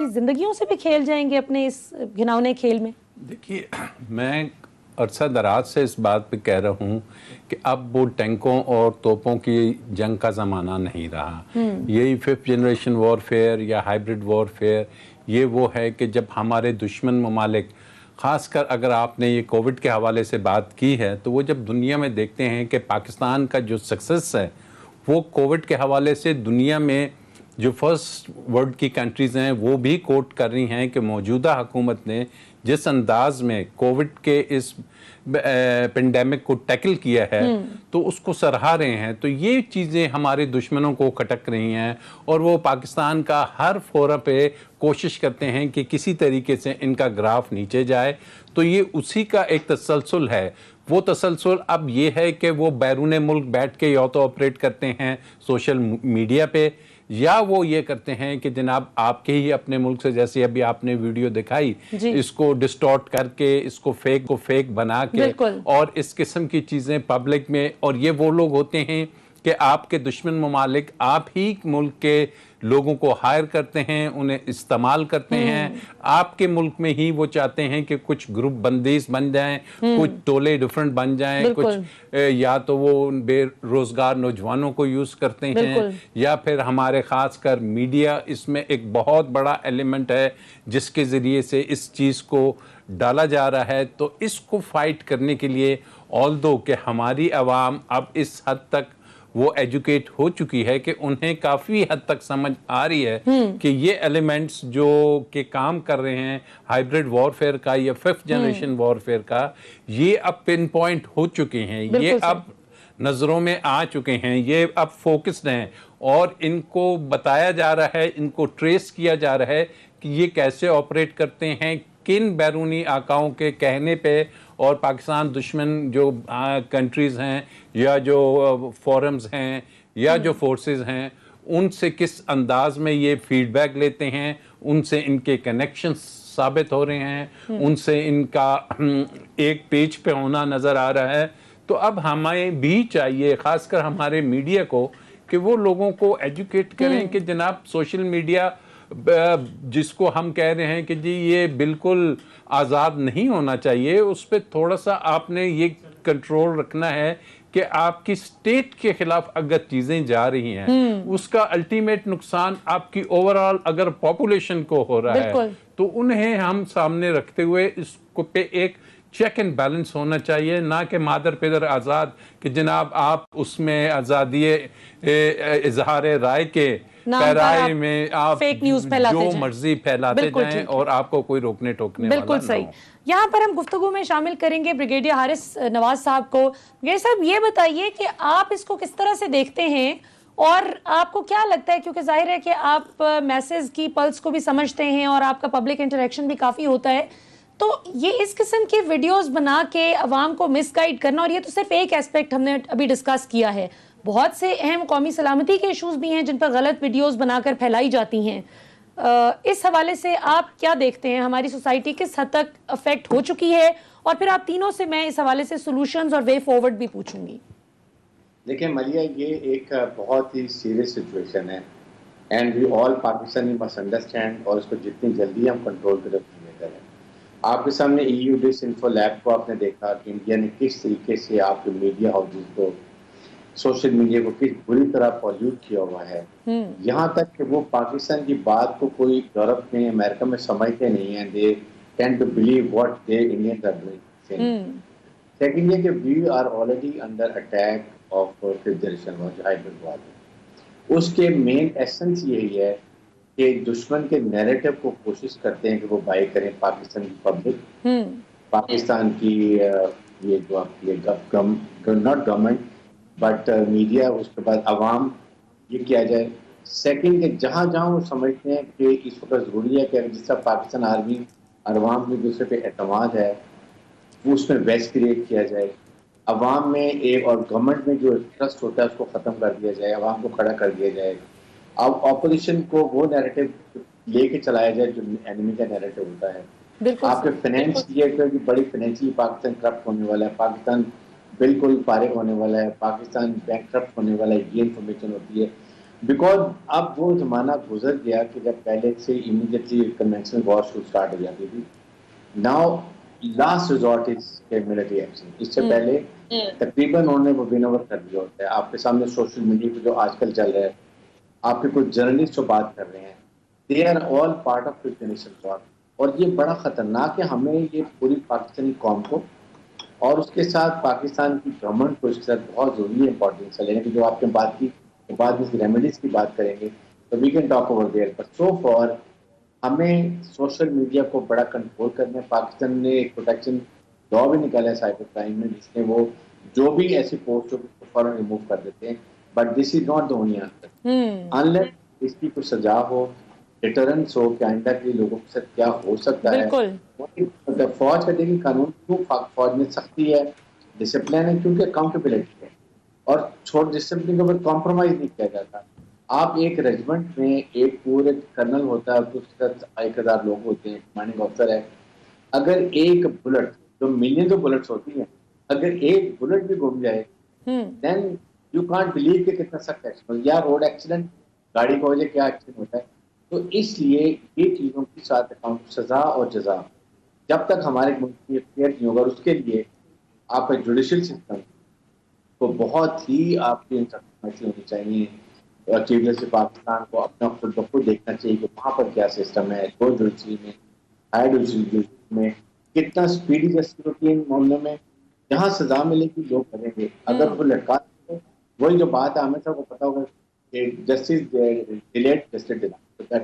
کی زندگیوں سے بھی کھیل جائیں گے اپنے اس گھناؤنے کھیل میں؟ دیکھیے، میں عرصہ دراز سے اس بات پہ کہہ رہا ہوں کہ اب وہ ٹینکوں اور توپوں کی جنگ کا زمانہ نہیں رہا. یہی 5th جنریشن وارفیئر یا ہائیبرڈ وارفیئر، یہ وہ ہے کہ جب ہمارے دشمن ممالک، خاص کر اگر آپ نے یہ کووڈ کے حوالے سے بات کی ہے، تو وہ جب دنیا میں دیکھتے ہیں کہ پاکستان کا جو سکسس ہے وہ کووڈ کے حوالے سے دنیا میں جو فرسٹ ورلڈ کی کنٹریز ہیں وہ بھی کوٹ کر رہی ہیں کہ موجودہ حکومت نے جس انداز میں کووڈ کے اس پینڈیمک کو ٹیکل کیا ہے تو اس کو سراہ رہے ہیں. تو یہ چیزیں ہمارے دشمنوں کو کھٹک رہی ہیں اور وہ پاکستان کا ہر فورم پہ کوشش کرتے ہیں کہ کسی طریقے سے ان کا گراف نیچے جائے. تو یہ اسی کا ایک تسلسل ہے. وہ تسلسل اب یہ ہے کہ وہ بیرون ملک بیٹھ کے یا تو آپریٹ کرتے ہیں سوشل میڈیا پہ، یا وہ یہ کرتے ہیں کہ جناب آپ کے ہی اپنے ملک سے، جیسے ابھی آپ نے ویڈیو دکھائی، اس کو ڈسٹورٹ کر کے، اس کو فیک بنا کے اور اس قسم کی چیزیں پبلک میں. اور یہ وہ لوگ ہوتے ہیں کہ آپ کے دشمن ممالک آپ ہی ملک کے لوگوں کو ہائر کرتے ہیں، انہیں استعمال کرتے ہیں. آپ کے ملک میں ہی وہ چاہتے ہیں کہ کچھ گروپ بندیز بن جائیں، کچھ ٹولے ڈیفرنٹ بن جائیں، کچھ یا تو وہ بے روزگار نوجوانوں کو یوز کرتے ہیں، یا پھر ہمارے خاص کر میڈیا اس میں ایک بہت بڑا ایلیمنٹ ہے جس کے ذریعے سے اس چیز کو ڈالا جا رہا ہے. تو اس کو فائٹ کرنے کے لیے آلدو کہ ہماری عوام اب اس حد تک وہ ایجوکیٹ ہو چکی ہے کہ انہیں کافی حد تک سمجھ آ رہی ہے کہ یہ ایلیمنٹس جو کہ کام کر رہے ہیں ہائیبرڈ وارفیئر کا یا 5th جنریشن وارفیئر کا، یہ اب پن پوائنٹ ہو چکے ہیں، یہ اب نظروں میں آ چکے ہیں، یہ اب فوکسڈ ہیں اور ان کو بتایا جا رہا ہے، ان کو ٹریس کیا جا رہا ہے کہ یہ کیسے آپریٹ کرتے ہیں، کن بیرونی آقاؤں کے کہنے پہ. اور پاکستان دشمن جو کنٹریز ہیں یا جو فورمز ہیں یا جو فورسز ہیں، ان سے کس انداز میں یہ فیڈ بیک لیتے ہیں، ان سے ان کے کنیکشنز ثابت ہو رہے ہیں، ان سے ان کا ایک پیج پہ ہونا نظر آ رہا ہے. تو اب ہمیں بھی چاہیے، خاص کر ہمارے میڈیا کو، کہ وہ لوگوں کو ایجوکیٹ کریں کہ جناب سوشل میڈیا جس کو ہم کہہ رہے ہیں کہ جی یہ بالکل آزاد نہیں ہونا چاہیے، اس پہ تھوڑا سا آپ نے یہ کنٹرول رکھنا ہے کہ آپ کی سٹیٹ کے خلاف اگر چیزیں جا رہی ہیں اس کا الٹیمیٹ نقصان آپ کی اوورآل اگر پاپولیشن کو ہو رہا ہے، تو انہیں ہم سامنے رکھتے ہوئے اس کو پہ ایک چیک اینڈ بیلنس ہونا چاہیے، نہ کہ مادر پدر آزاد کہ جناب آپ اس میں آزادی اظہار رائے کے پیرائے میں آپ جو مرضی پھیلاتے جائیں اور آپ کو کوئی روکنے ٹوکنے والا نہ ہو. بالکل صحیح. یہاں پر ہم گفتگو میں شامل کریں گے بریگیڈیئر حارث نواز صاحب کو. بریگیڈیئر صاحب یہ بتائیے کہ آپ اس کو کس طرح سے دیکھتے ہیں اور آپ کو کیا لگتا ہے، کیونکہ ظاہر ہے کہ آپ میسز کی پلس کو بھی سمجھتے ہیں اور آپ کا پبلک انٹریکشن بھی کافی ہوتا ہے، تو یہ اس قسم کے ویڈیوز بنا کے عوام کو مس گائیڈ کرنا، اور یہ تو صرف ایک ایسپیکٹ ہم نے ابھی ڈسکس کیا ہے، بہت سے اہم قومی سلامتی کے ایشوز بھی ہیں جن پر غلط ویڈیوز بنا کر پھیلائی جاتی ہیں. اس حوالے سے آپ کیا دیکھتے ہیں، ہماری سوسائٹی کس حد تک افیکٹ ہو چکی ہے؟ اور پھر آپ تینوں سے میں اس حوالے سے سولوشنز اور وے فارورڈ بھی پوچھوں گی. دیکھیں ملیہ، یہ ایک بہت ہی سیریس سچویشن ہے and we all Pakistani must understand, اور اس کو جتنی جلدی ہم کنٹرول کریں اتنی بہتر ہے. آپ کے سامنے EU ڈس انفو لیب کو آپ نے دیکھا کہ انڈیا نے کس طریقے سے آپ کے میڈیا ہاؤسز کو، سوشل میڈیا کو کس بری طرح پالیوٹ کیا ہوا ہے، یہاں تک کہ وہ پاکستان کی بات کو کوئی یورپ میں، امریکہ میں سمجھتے نہیں ہیں. They tend to believe what they Indians are doing. Second یہ کہ we are already under attack of 5th generation hybrid war. اس کے مین ایسنس یہی ہے کہ دشمن کے نیریٹو کو کوشش کرتے ہیں کہ وہ بائی کریں پاکستان کی پبلک، پاکستان کی یہ جو آپ کی ناٹ گورنمنٹ بٹ میڈیا، اس کے بعد عوام، یہ کیا جائے. سیکنڈ کہ جہاں جہاں وہ سمجھتے ہیں کہ اس وقت ضروری ہے کہ جس طرح پاکستان آرمی اور عوام میں دوسرے پہ اعتماد ہے، وہ اس میں ویس کریٹ کیا جائے، عوام میں ایک اور گورنمنٹ میں جو ٹرسٹ ہوتا ہے اس کو ختم کر دیا جائے، عوام کو کھڑا کر دیا جائے. اب اپوزیشن کو وہ نیریٹو لے کے چلایا جائے جو اینیمی کا نیریٹو ہوتا ہے. آپ کے فائنینس یہ کہ بڑی فائنینشلی پاکستان کرپٹ ہونے والا ہے، پاکستان بالکل فارغ ہونے والا ہے، پاکستان بینک کرپٹ ہونے والا ہے، یہ انفارمیشن ہوتی ہے. بیکاز اب وہ زمانہ گزر گیا کہ جب پہلے سے امیڈیٹلی کنونشنل وار شروع اسٹارٹ ہو جاتی تھی. ناؤ لاسٹ ریزورٹ از ملٹری ایکشن. اس سے پہلے تقریباً انہوں نے وہ ون اوور کر دیا ہوتا ہے. آپ کے سامنے سوشل میڈیا پہ جو آج کل چل رہا ہے, آپ کے کچھ جرنلسٹ جو بات کر رہے ہیں, they are all part of conventional war. اور یہ بڑا خطرناک ہے. ہمیں یہ پوری پاکستانی قوم کو اور اس کے ساتھ پاکستان کی گورنمنٹ کو اس کے ساتھ بہت ضروری امپورٹینس ہے لینے کی. جو آپ نے بات کی بعد میں ریمیڈیز کی بات کریں گے تو we can talk over there. But so far ہمیں سوشل میڈیا کو بڑا کنٹرول کرنا ہے. پاکستان نے ایک پروٹیکشن لا بھی نکالا ہے سائبر کرائم میں, جس میں وہ جو بھی ایسی پوسٹ ہو اس کو فوراً ریموو کر دیتے ہیں. But this is not the only answer. Unless اس کی کوئی سزا ہو, ڈیٹرنس ہو کہ آئندہ کے لوگوں کے ساتھ کیا ہو سکتا ہے. بالکل. فوج کا دیکھیں قانون کیوں فوج میں سختی ہے, ڈسپلن ہے, کیونکہ اکاؤنٹیبلٹی ہے اور چھوٹ ڈسپلن کے اوپر کمپرومائز نہیں کیا جاتا. آپ ایک ریجمنٹ میں ایک پورے کرنل ہوتا ہے, اس کے ساتھ 1000 لوگ ہوتے ہیں, کمانڈنگ آفسر ہے. اگر ایک بلٹ, جو ملین آف بلٹس ہوتی ہیں, اگر ایک بلٹ بھی گم جائے دین یو کانٹ بلیو کہ کتنا سخت ایکسیڈنٹ یا روڈ ایکسیڈنٹ, گاڑی کی وجہ کیا ایکسیڈنٹ ہوتا ہے. تو اس لیے یہ چیزوں کے ساتھ اکاؤنٹ سزا اور جزا جب تک ہمارے ملک کی اختیار نہیں ہوگا, اس کے لیے آپ کا جوڈیشل سسٹم کو بہت ہی آپ کی انسٹرکشن ہونی چاہیے. چیف جسٹس پاکستان کو اپنا خود بخود دیکھنا چاہیے کہ وہاں پر کیا سسٹم ہے, لو جوڈیشری میں, ہائی جوڈیشری میں کتنا اسپیڈی جسٹس ہوتی ہے ان معاملوں میں. جہاں سزا ملے گی لوگ کریں گے. اگر وہ لٹکا وہی جو بات ہے, ہمیں سب کو پتا ہوگا کہ جسٹس ڈیلیڈ جسٹس ڈیلیڈ.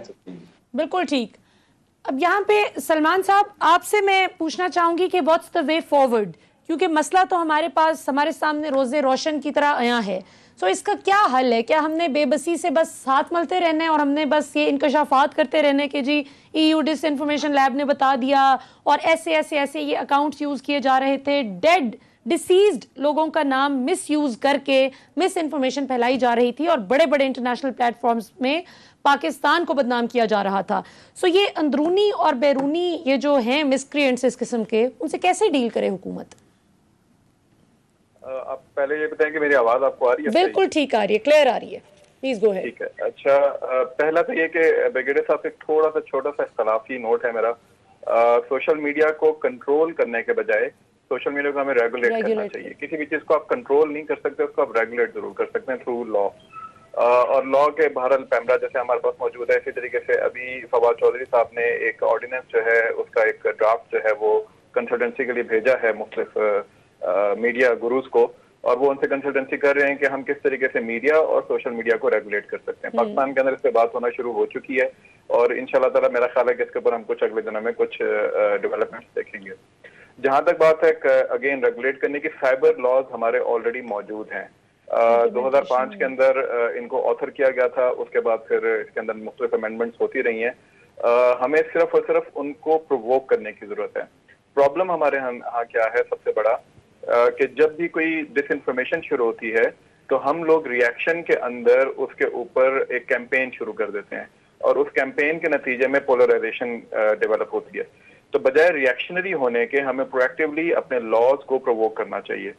بالکل ٹھیک. اب یہاں پہ سلمان صاحب آپ سے میں پوچھنا چاہوں گی کہ واٹس دا وے فارورڈ, کیونکہ مسئلہ تو ہمارے پاس ہمارے سامنے روز روشن کی طرح آیا ہے. سو اس کا کیا حل ہے؟ کیا ہم نے بے بسی سے بس ہاتھ ملتے رہنا ہے اور ہم نے بس یہ انکشافات کرتے رہنے کہ جی ای یو ڈس انفارمیشن لیب نے بتا دیا اور ایسے ایسے ایسے یہ اکاؤنٹس یوز کیے جا رہے تھے, ڈیڈ ڈیسیزڈ لوگوں کا نام مس یوز کر کے مس انفارمیشن پھیلائی جا رہی تھی اور بڑے بڑے انٹرنیشنل پلیٹ فارمز میں پاکستان کو بدنام کیا جا رہا تھا. سو یہ اندرونی اور بیرونی یہ جو ہیں مسکرینٹس اس قسم کے, ان سے کیسے ڈیل کرے حکومت؟ آپ پہلے یہ بتائیں کہ میری آواز آپ کو آ رہی ہے؟ بالکل ٹھیک آ رہی ہے, کلیئر آ رہی ہے, پلیز گو ہیڈ. ٹھیک ہے. اچھا, پہلا تو یہ کہ بریگیڈیئر صاحب سے تھوڑا سا چھوٹا سا اختلافی نوٹ ہے میرا. سوشل میڈیا کو کنٹرول کرنے کے بجائے سوشل میڈیا کو ہمیں ریگولیٹ کرنا چاہیے. کسی بھی چیز کو آپ کنٹرول نہیں کر سکتے, اس کو آپ ریگولیٹ ضرور کر سکتے ہیں تھرو لا. اور لا کے بہرحال پیمرا جیسے ہمارے پاس موجود ہے, اسی طریقے سے ابھی فواد چودھری صاحب نے ایک آرڈیننس جو ہے اس کا ایک ڈرافٹ جو ہے وہ کنسلٹنسی کے لیے بھیجا ہے مختلف میڈیا گروز کو, اور وہ ان سے کنسلٹنسی کر رہے ہیں کہ ہم کس طریقے سے میڈیا اور سوشل میڈیا کو ریگولیٹ کر سکتے ہیں. پاکستان کے اندر اس پہ بات ہونا شروع ہو چکی ہے اور انشاءاللہ تعالی میرا خیال ہے کہ اس کے اوپر ہم کچھ اگلے دنوں میں کچھ ڈیولپمنٹس دیکھیں گے. جہاں تک بات ہے اگین ریگولیٹ کرنے کی, سائبر لاز ہمارے آلریڈی موجود ہیں. 2005 کے اندر ان کو آتھر کیا گیا تھا, اس کے بعد پھر اس کے اندر مختلف امینڈمنٹس ہوتی رہی ہیں. ہمیں صرف اور صرف ان کو پرووک کرنے کی ضرورت ہے. پرابلم ہمارے ہاں کیا ہے سب سے بڑا, کہ جب بھی کوئی ڈس انفارمیشن شروع ہوتی ہے تو ہم لوگ ریئیکشن کے اندر اس کے اوپر ایک کیمپین شروع کر دیتے ہیں اور اس کیمپین کے نتیجے میں پولرائزیشن ڈیولپ ہوتی ہے. تو بجائے ریئیکشنری ہونے کے ہمیں پرویکٹیولی اپنے لاز کو پرووک کرنا چاہیے.